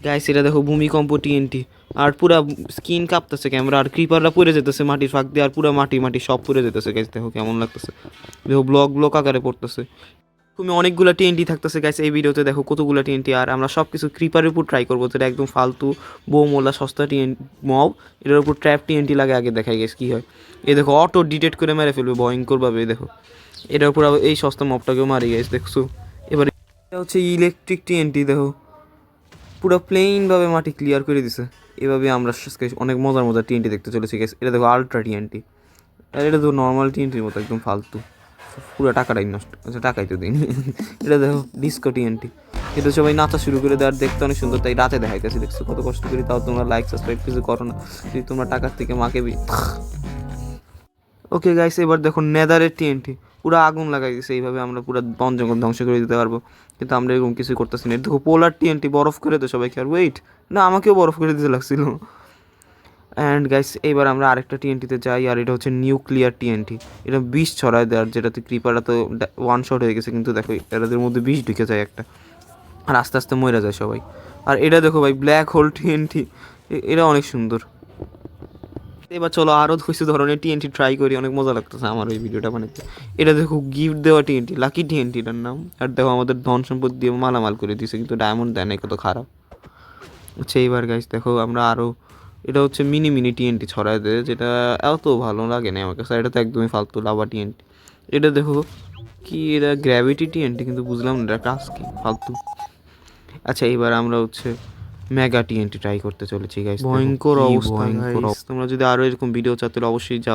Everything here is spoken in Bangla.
গাইস এটা দেখো ভূমিকম্প টিএনটি, আর পুরা স্কিন কাঁপতেছে ক্যামেরা, আর ক্রিপাররা পড়ে যেতেছে মাটির ফাঁক দিয়ে, আর পুরা মাটি মাটি সব পড়ে যেতেছে গাইস, দেখো কেমন লাগতেছে, দেখো ব্লক ব্লক আকারে পড়তেছে। তুমি অনেকগুলো টিএনটি থাকতেছে গাইস এই ভিডিওতে, দেখো কতগুলো টিএনটি, আর আমরা সব কিছু ক্রিপারের উপর ট্রাই করবো, যেটা একদম ফালতু বোমওয়ালা সস্তা মব, এটার উপর ট্র্যাপ টিএনটি লাগে আগে দেখাই গেছে কী হয়। এ দেখো অটো ডিটেক্ট করে মেরে ফেলবে ভয়ঙ্করভাবে, দেখো এটার উপর এই সস্তা মবটাকেও মারি গেছে দেখছো। এবার এটা হচ্ছে ইলেকট্রিক টিএনটি, দেখো পুরো প্লেইনভাবে মাটি ক্লিয়ার করে দিছে। এভাবে আমরা অনেক মজার মজার টিএনটি দেখতে চলেছি গেছে। এটা দেখো আলট্রা টিএনটি, আর এটা তো নর্মাল টিএনটির মতো একদম ফালতু, পুরো টাকাটাই নষ্ট, আচ্ছা টাকাই তো দিন। এটা দেখো ডিস্কো টিএনটি, এটা সবাই নাচা শুরু করে দেওয়ার, দেখতে অনেক সুন্দর, তাই রাতে দেখাইতেছি, দেখছো কত কষ্ট করি, তাও তোমরা লাইক সাবস্ক্রাইব কিছু করো না, যদি তোমরা টাকার থেকে মাকে ওকে গাইস এবার দেখো নেদারের টিএনটি, পুরো আগুন লাগাই দিছে, এইভাবে আমরা পুরো বন জঙ্গল ধ্বংস করে দিতে পারবো, কিন্তু আমরা এরকম কিছু করতেছি না। দেখো পোলার টিএনটি, বরফ করে তো সবাইকে, আর ওয়েট না আমাকেও বরফ করে দিতে লাগছিল। অ্যান্ড গাইস এইবার আমরা আরেকটা টিএনটিতে যাই, আর এটা হচ্ছে নিউক্লিয়ার টিএনটি, এটা বিষ ছড়ায় দেওয়ার, যেটাতে ক্রিপাররা তো ওয়ান শট হয়ে গেছে, কিন্তু দেখো এদের মধ্যে বিষ ঢুকে যায় একটা, আর আস্তে আস্তে মরে যায় সবাই। আর এটা দেখো ভাই ব্ল্যাক হোল টিএনটি, এটা অনেক সুন্দর। এবার চলো আরও কিছু ধরনের টিএনটি ট্রাই করি, অনেক মজা লাগতেছে আমার এই ভিডিওটা বানাতে। এটা দেখো গিফট দেওয়া টিএনটি, লাকি টিএনটিটার নাম, আর দেখো আমাদের ধন সম্পদ দিয়ে মালামাল করে দিয়েছে, কিন্তু ডায়মন্ড দেয় না, কত খারাপ। আচ্ছা এইবার গাইস দেখো আমরা আরও, এটা হচ্ছে মিনি মিনি টিএনটি ছড়ায় দেয়, যেটা এত ভালো লাগে না আমার কাছে, এটা তো একদমই ফালতু লাভা টিএনটি। এটা দেখো কি, এটা গ্র্যাভিটি টিএনটি, কিন্তু বুঝলাম না এটা কাজ কি, ফালতু। আচ্ছা এইবার আমরা হচ্ছে মেগা টিএনটি ট্রাই করতে চলেছি গাইস, ভয়ঙ্কর অবস্থা গাইস। তোমরা যদি আরও এরকম ভিডিও চাও তাহলে অবশ্যই যাও।